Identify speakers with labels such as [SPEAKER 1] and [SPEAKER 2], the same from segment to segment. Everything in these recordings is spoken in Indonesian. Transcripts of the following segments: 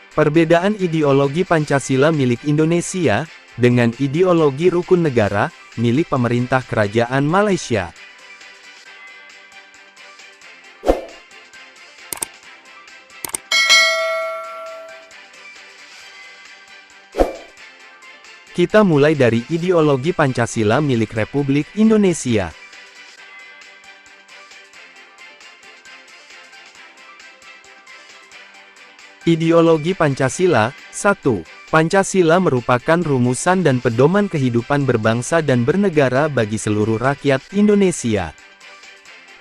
[SPEAKER 1] Perbedaan ideologi Pancasila milik Indonesia, dengan ideologi rukun negara, milik pemerintah Kerajaan Malaysia. Kita mulai dari ideologi Pancasila milik Republik Indonesia. Ideologi Pancasila. 1. Pancasila merupakan rumusan dan pedoman kehidupan berbangsa dan bernegara bagi seluruh rakyat Indonesia.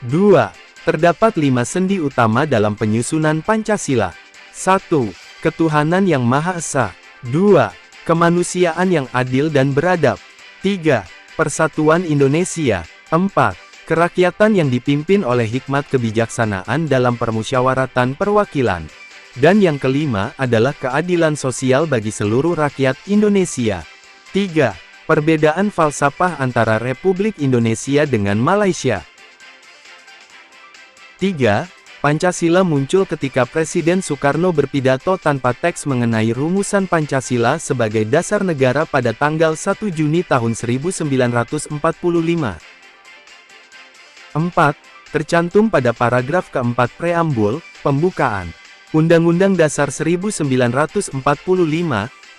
[SPEAKER 1] 2. Terdapat 5 sendi utama dalam penyusunan Pancasila. 1. Ketuhanan yang Maha Esa. 2. Kemanusiaan yang adil dan beradab. 3. Persatuan Indonesia. 4. Kerakyatan yang dipimpin oleh hikmat kebijaksanaan dalam permusyawaratan perwakilan. Dan yang kelima adalah keadilan sosial bagi seluruh rakyat Indonesia. 3. Perbedaan falsafah antara Republik Indonesia dengan Malaysia. 3. Pancasila muncul ketika Presiden Soekarno berpidato tanpa teks mengenai rumusan Pancasila sebagai dasar negara pada tanggal 1 Juni tahun 1945. 4. Tercantum pada paragraf keempat preambul, pembukaan, Undang-Undang Dasar 1945,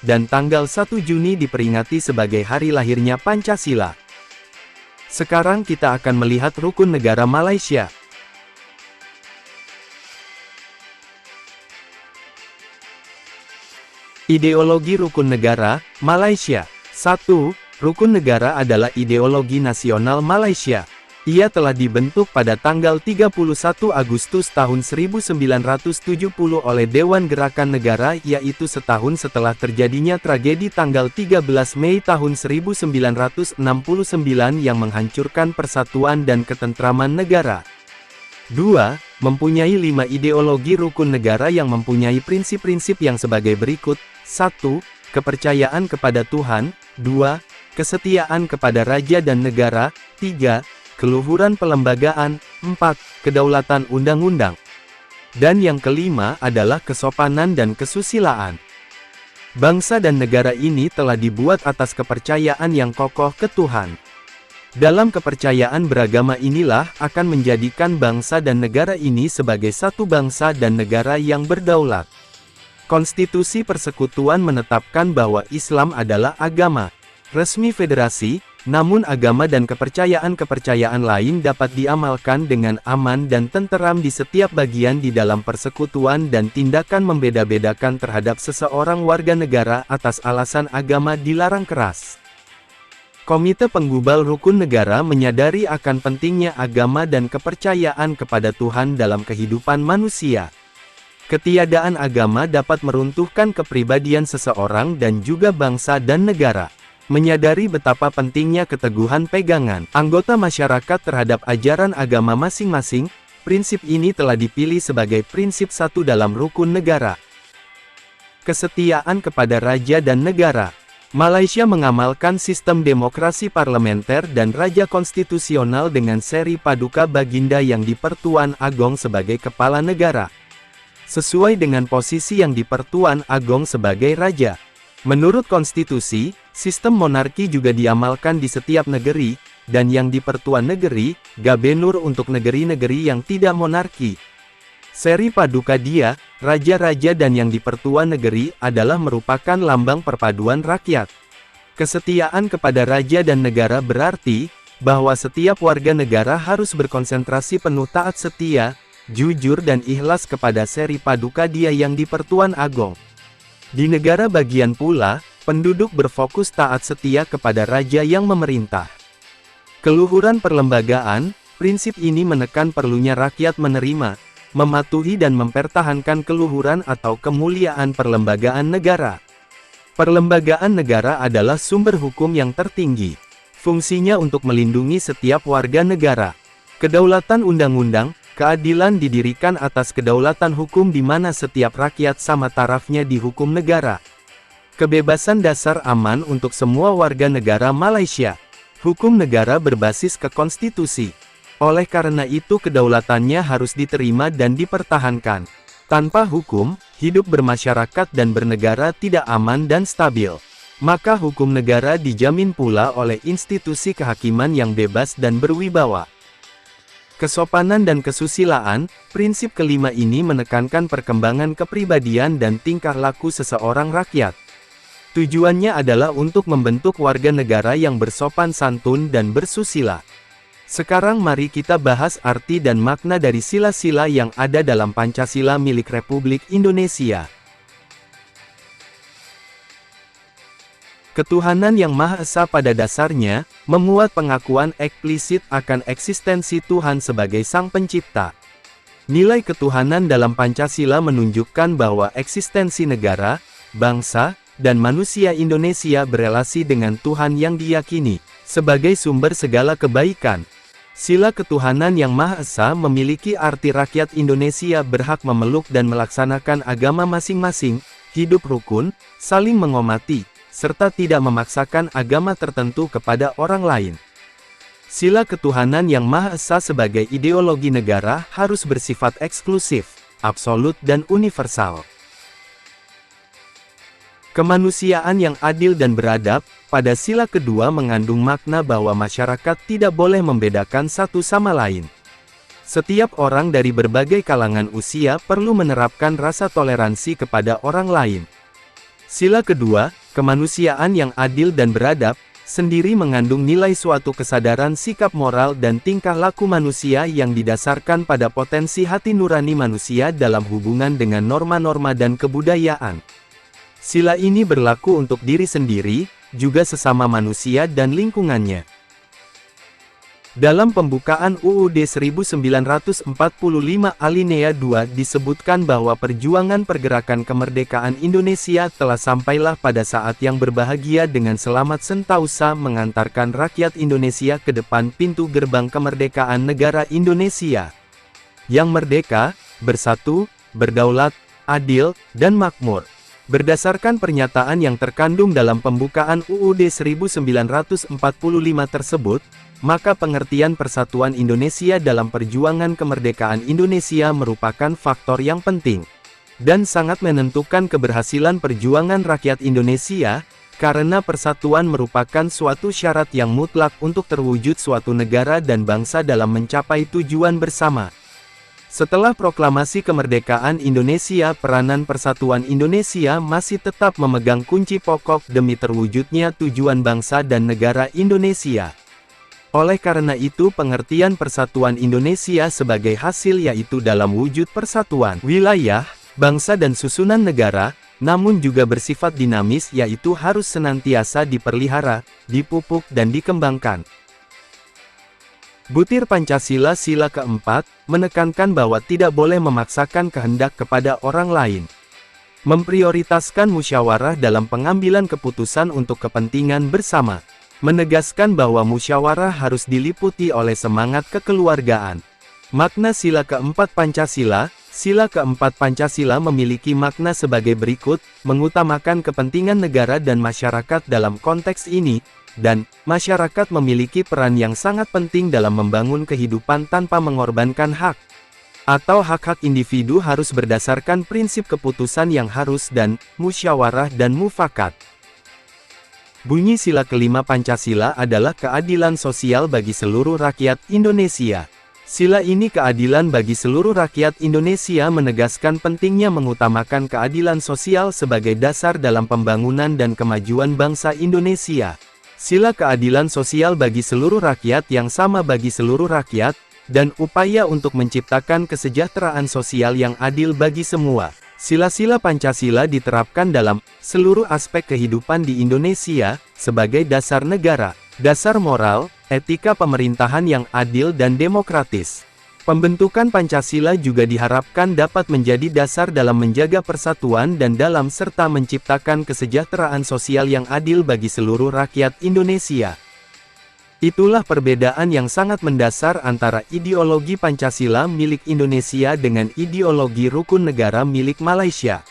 [SPEAKER 1] dan tanggal 1 Juni diperingati sebagai hari lahirnya Pancasila. Sekarang kita akan melihat rukun negara Malaysia. Ideologi rukun negara, Malaysia. 1. Rukun negara adalah ideologi nasional Malaysia. Ia telah dibentuk pada tanggal 31 Agustus tahun 1970 oleh Dewan Gerakan Negara, yaitu setahun setelah terjadinya tragedi tanggal 13 Mei tahun 1969 yang menghancurkan persatuan dan ketentraman negara. 2. Mempunyai 5 ideologi rukun negara yang mempunyai prinsip-prinsip yang sebagai berikut. 1. Kepercayaan kepada Tuhan. 2. Kesetiaan kepada raja dan negara. 3. Keluhuran pelembagaan. 4. Kedaulatan undang-undang. Dan yang kelima adalah kesopanan dan kesusilaan. Bangsa dan negara ini telah dibuat atas kepercayaan yang kokoh ke Tuhan. Dalam kepercayaan beragama inilah akan menjadikan bangsa dan negara ini sebagai satu bangsa dan negara yang berdaulat. Konstitusi Persekutuan menetapkan bahwa Islam adalah agama resmi federasi, namun agama dan kepercayaan-kepercayaan lain dapat diamalkan dengan aman dan tenteram di setiap bagian di dalam persekutuan, dan tindakan membeda-bedakan terhadap seseorang warga negara atas alasan agama dilarang keras. Komite Penggubal Rukun Negara menyadari akan pentingnya agama dan kepercayaan kepada Tuhan dalam kehidupan manusia. Ketiadaan agama dapat meruntuhkan kepribadian seseorang dan juga bangsa dan negara. Menyadari betapa pentingnya keteguhan pegangan anggota masyarakat terhadap ajaran agama masing-masing, prinsip ini telah dipilih sebagai prinsip satu dalam rukun negara. Kesetiaan kepada raja dan negara. Malaysia mengamalkan sistem demokrasi parlementer dan raja konstitusional dengan seri paduka baginda yang di Pertuan Agong sebagai kepala negara. Sesuai dengan posisi yang di Pertuan Agong sebagai raja. Menurut konstitusi, sistem monarki juga diamalkan di setiap negeri, dan yang di Pertuan Negeri, Gabenur untuk negeri-negeri yang tidak monarki. Seri paduka dia, raja-raja dan yang di Pertuan Negeri adalah merupakan lambang perpaduan rakyat. Kesetiaan kepada raja dan negara berarti bahwa setiap warga negara harus berkonsentrasi penuh taat setia, jujur dan ikhlas kepada seri paduka dia yang di Pertuan Agong. Di negara bagian pula, penduduk berfokus taat setia kepada raja yang memerintah. Keluhuran perlembagaan, prinsip ini menekan perlunya rakyat menerima, mematuhi dan mempertahankan keluhuran atau kemuliaan perlembagaan negara. Perlembagaan negara adalah sumber hukum yang tertinggi. Fungsinya untuk melindungi setiap warga negara. Kedaulatan undang-undang, keadilan didirikan atas kedaulatan hukum di mana setiap rakyat sama tarafnya di hukum negara. Kebebasan dasar aman untuk semua warga negara Malaysia. Hukum negara berbasis ke konstitusi. Oleh karena itu kedaulatannya harus diterima dan dipertahankan. Tanpa hukum, hidup bermasyarakat dan bernegara tidak aman dan stabil. Maka hukum negara dijamin pula oleh institusi kehakiman yang bebas dan berwibawa. Kesopanan dan kesusilaan, prinsip kelima ini menekankan perkembangan kepribadian dan tingkah laku seseorang rakyat. Tujuannya adalah untuk membentuk warga negara yang bersopan santun dan bersusila. Sekarang mari kita bahas arti dan makna dari sila-sila yang ada dalam Pancasila milik Republik Indonesia. Ketuhanan yang Maha Esa pada dasarnya, memuat pengakuan eksplisit akan eksistensi Tuhan sebagai Sang Pencipta. Nilai ketuhanan dalam Pancasila menunjukkan bahwa eksistensi negara, bangsa, dan manusia Indonesia berelasi dengan Tuhan yang diyakini sebagai sumber segala kebaikan. Sila ketuhanan yang Maha Esa memiliki arti rakyat Indonesia berhak memeluk dan melaksanakan agama masing-masing, hidup rukun, saling menghormati, serta tidak memaksakan agama tertentu kepada orang lain. Sila ketuhanan yang Maha Esa sebagai ideologi negara harus bersifat eksklusif, absolut dan universal. Kemanusiaan yang adil dan beradab, pada sila kedua mengandung makna bahwa masyarakat tidak boleh membedakan satu sama lain. Setiap orang dari berbagai kalangan usia perlu menerapkan rasa toleransi kepada orang lain. Sila kedua, kemanusiaan yang adil dan beradab, sendiri mengandung nilai suatu kesadaran sikap moral dan tingkah laku manusia yang didasarkan pada potensi hati nurani manusia dalam hubungan dengan norma-norma dan kebudayaan. Sila ini berlaku untuk diri sendiri, juga sesama manusia dan lingkungannya. Dalam pembukaan UUD 1945 alinea 2 disebutkan bahwa perjuangan pergerakan kemerdekaan Indonesia telah sampailah pada saat yang berbahagia dengan selamat sentausa mengantarkan rakyat Indonesia ke depan pintu gerbang kemerdekaan negara Indonesia yang merdeka, bersatu, berdaulat, adil, dan makmur. Berdasarkan pernyataan yang terkandung dalam pembukaan UUD 1945 tersebut, maka pengertian persatuan Indonesia dalam perjuangan kemerdekaan Indonesia merupakan faktor yang penting dan sangat menentukan keberhasilan perjuangan rakyat Indonesia, karena persatuan merupakan suatu syarat yang mutlak untuk terwujud suatu negara dan bangsa dalam mencapai tujuan bersama. Setelah proklamasi kemerdekaan Indonesia, peranan persatuan Indonesia masih tetap memegang kunci pokok demi terwujudnya tujuan bangsa dan negara Indonesia. Oleh karena itu, pengertian persatuan Indonesia sebagai hasil yaitu dalam wujud persatuan wilayah, bangsa dan susunan negara, namun juga bersifat dinamis yaitu harus senantiasa dipelihara, dipupuk dan dikembangkan. Butir Pancasila sila keempat, menekankan bahwa tidak boleh memaksakan kehendak kepada orang lain. Memprioritaskan musyawarah dalam pengambilan keputusan untuk kepentingan bersama. Menegaskan bahwa musyawarah harus diliputi oleh semangat kekeluargaan. Makna sila keempat Pancasila, sila keempat Pancasila memiliki makna sebagai berikut, mengutamakan kepentingan negara dan masyarakat dalam konteks ini, dan masyarakat memiliki peran yang sangat penting dalam membangun kehidupan tanpa mengorbankan hak atau hak-hak individu harus berdasarkan prinsip keputusan yang harus dan musyawarah dan mufakat. Bunyi sila kelima Pancasila adalah keadilan sosial bagi seluruh rakyat Indonesia. Sila ini keadilan bagi seluruh rakyat Indonesia menegaskan pentingnya mengutamakan keadilan sosial sebagai dasar dalam pembangunan dan kemajuan bangsa Indonesia. Sila keadilan sosial bagi seluruh rakyat yang sama bagi seluruh rakyat, dan upaya untuk menciptakan kesejahteraan sosial yang adil bagi semua. Sila-sila Pancasila diterapkan dalam seluruh aspek kehidupan di Indonesia, sebagai dasar negara, dasar moral, etika pemerintahan yang adil dan demokratis. Pembentukan Pancasila juga diharapkan dapat menjadi dasar dalam menjaga persatuan dan dalam serta menciptakan kesejahteraan sosial yang adil bagi seluruh rakyat Indonesia. Itulah perbedaan yang sangat mendasar antara ideologi Pancasila milik Indonesia dengan ideologi rukun negara milik Malaysia.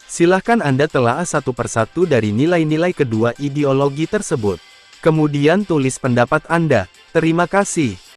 [SPEAKER 1] Silahkan Anda telaah satu persatu dari nilai-nilai kedua ideologi tersebut. Kemudian tulis pendapat Anda. Terima kasih.